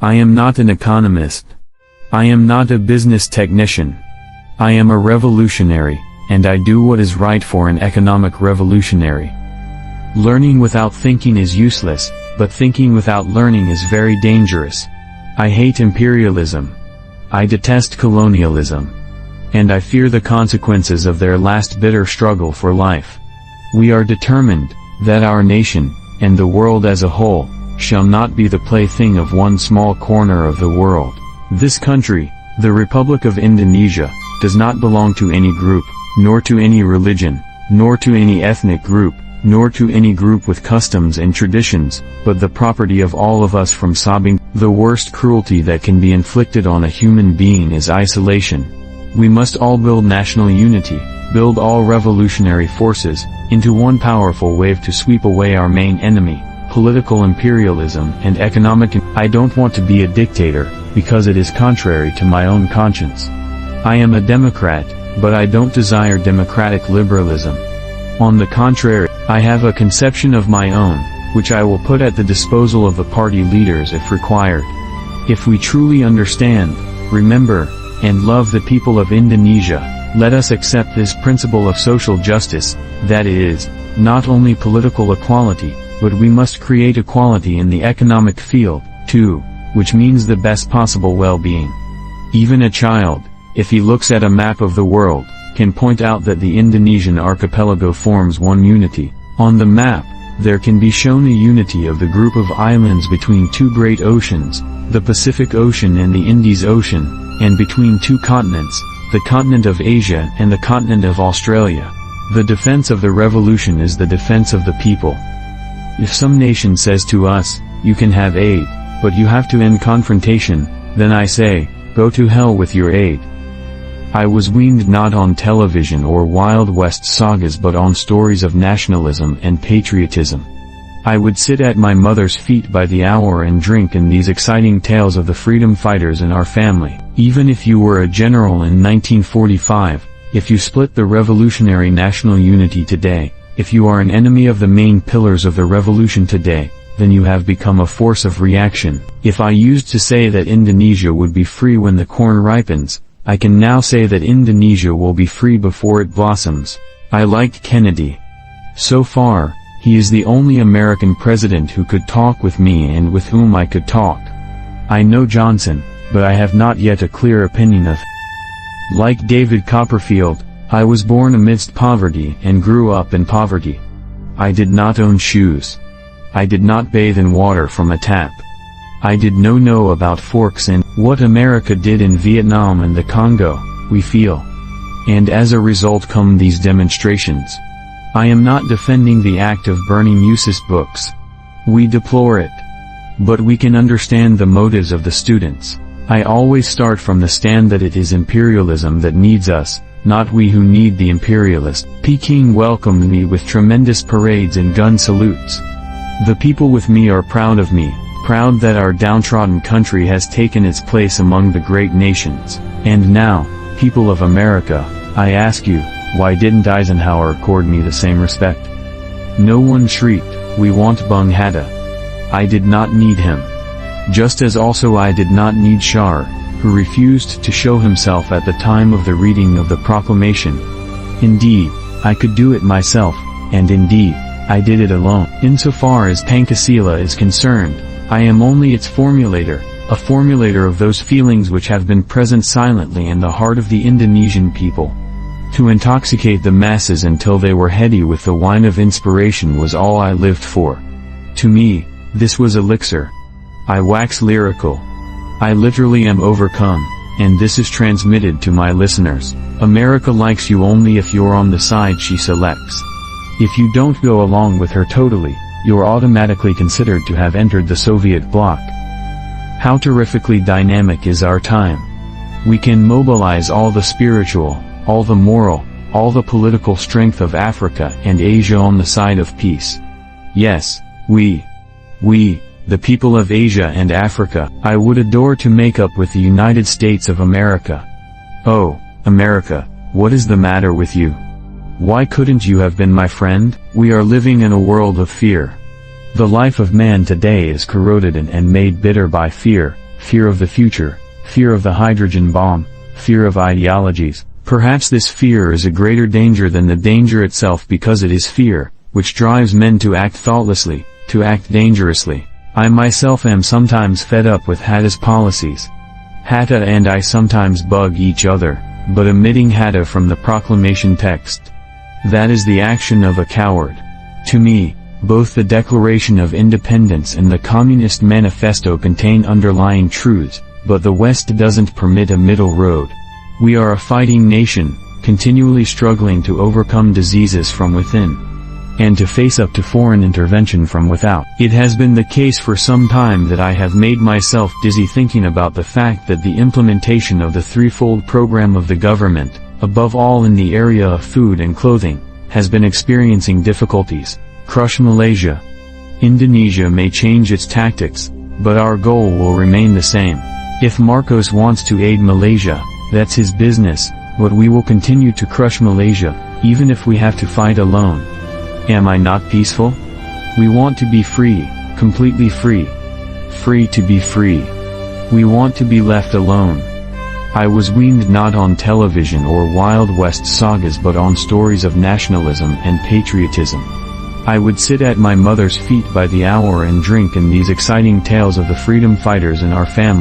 I am not an economist. I am not a business technician. I am a revolutionary, and I do what is right for an economic revolutionary. Learning without thinking is useless, but thinking without learning is very dangerous. I hate imperialism. I detest colonialism. And I fear the consequences of their last bitter struggle for life. We are determined that our nation, and the world as a whole, shall not be the plaything of one small corner of the world. This country, the Republic of Indonesia, does not belong to any group, nor to any religion, nor to any ethnic group, nor to any group with customs and traditions, but the property of all of us from sobbing. The worst cruelty that can be inflicted on a human being is isolation. We must all build national unity, build all revolutionary forces, into one powerful wave to sweep away our main enemy, political imperialism and economic. I don't want to be a dictator, because it is contrary to my own conscience. I am a Democrat, but I don't desire democratic liberalism. On the contrary, I have a conception of my own, which I will put at the disposal of the party leaders if required. If we truly understand, remember, and love the people of Indonesia, let us accept this principle of social justice, that is, not only political equality, but we must create equality in the economic field, too, which means the best possible well-being. Even a child, if he looks at a map of the world, can point out that the Indonesian archipelago forms one unity. On the map, there can be shown a unity of the group of islands between two great oceans, the Pacific Ocean and the Indies Ocean, and between two continents, the continent of Asia and the continent of Australia. The defense of the revolution is the defense of the people. If some nation says to us, you can have aid, but you have to end confrontation, then I say, go to hell with your aid. I was weaned not on television or Wild West sagas but on stories of nationalism and patriotism. I would sit at my mother's feet by the hour and drink in these exciting tales of the freedom fighters in our family. Even if you were a general in 1945, if you split the revolutionary national unity today, if you are an enemy of the main pillars of the revolution today, then you have become a force of reaction. If I used to say that Indonesia would be free when the corn ripens, I can now say that Indonesia will be free before it blossoms. I liked Kennedy. So far, he is the only American president who could talk with me and with whom I could talk. I know Johnson, but I have not yet a clear opinion of him. Like David Copperfield, I was born amidst poverty and grew up in poverty. I did not own shoes. I did not bathe in water from a tap. I did not know about forks and what America did in Vietnam and the Congo, we feel. And as a result come these demonstrations. I am not defending the act of burning useless books. We deplore it. But we can understand the motives of the students. I always start from the stand that it is imperialism that needs us, not we who need the imperialist. Peking welcomed me with tremendous parades and gun salutes. The people with me are proud of me, proud that our downtrodden country has taken its place among the great nations. And now, people of America, I ask you, why didn't Eisenhower accord me the same respect? No one shrieked, we want Bung Hatta. I did not need him. Just as also I did not need Shar, who refused to show himself at the time of the reading of the proclamation. Indeed, I could do it myself, and indeed, I did it alone. Insofar as Pancasila is concerned, I am only its formulator, a formulator of those feelings which have been present silently in the heart of the Indonesian people. To intoxicate the masses until they were heady with the wine of inspiration was all I lived for. To me, this was elixir. I wax lyrical. I literally am overcome, and this is transmitted to my listeners. America likes you only if you're on the side she selects. If you don't go along with her totally, you're automatically considered to have entered the Soviet bloc. How terrifically dynamic is our time. We can mobilize all the spiritual, all the moral, all the political strength of Africa and Asia on the side of peace. Yes, we, the people of Asia and Africa, I would adore to make up with the United States of America. Oh, America, what is the matter with you? Why couldn't you have been my friend? We are living in a world of fear. The life of man today is corroded and made bitter by fear, fear of the future, fear of the hydrogen bomb, fear of ideologies. Perhaps this fear is a greater danger than the danger itself, because it is fear which drives men to act thoughtlessly, to act dangerously. I myself am sometimes fed up with Hatta's policies. Hatta and I sometimes bug each other, but omitting Hatta from the proclamation text. That is the action of a coward. To me, both the Declaration of Independence and the Communist Manifesto contain underlying truths, but the West doesn't permit a middle road. We are a fighting nation, continually struggling to overcome diseases from within, and to face up to foreign intervention from without. It has been the case for some time that I have made myself dizzy thinking about the fact that the implementation of the threefold program of the government, above all in the area of food and clothing, has been experiencing difficulties. Crush Malaysia. Indonesia may change its tactics, but our goal will remain the same. If Marcos wants to aid Malaysia, that's his business, but we will continue to crush Malaysia, even if we have to fight alone. Am I not peaceful? We want to be free, completely free. Free to be free. We want to be left alone. I was weaned not on television or Wild West sagas but on stories of nationalism and patriotism. I would sit at my mother's feet by the hour and drink in these exciting tales of the freedom fighters in our family.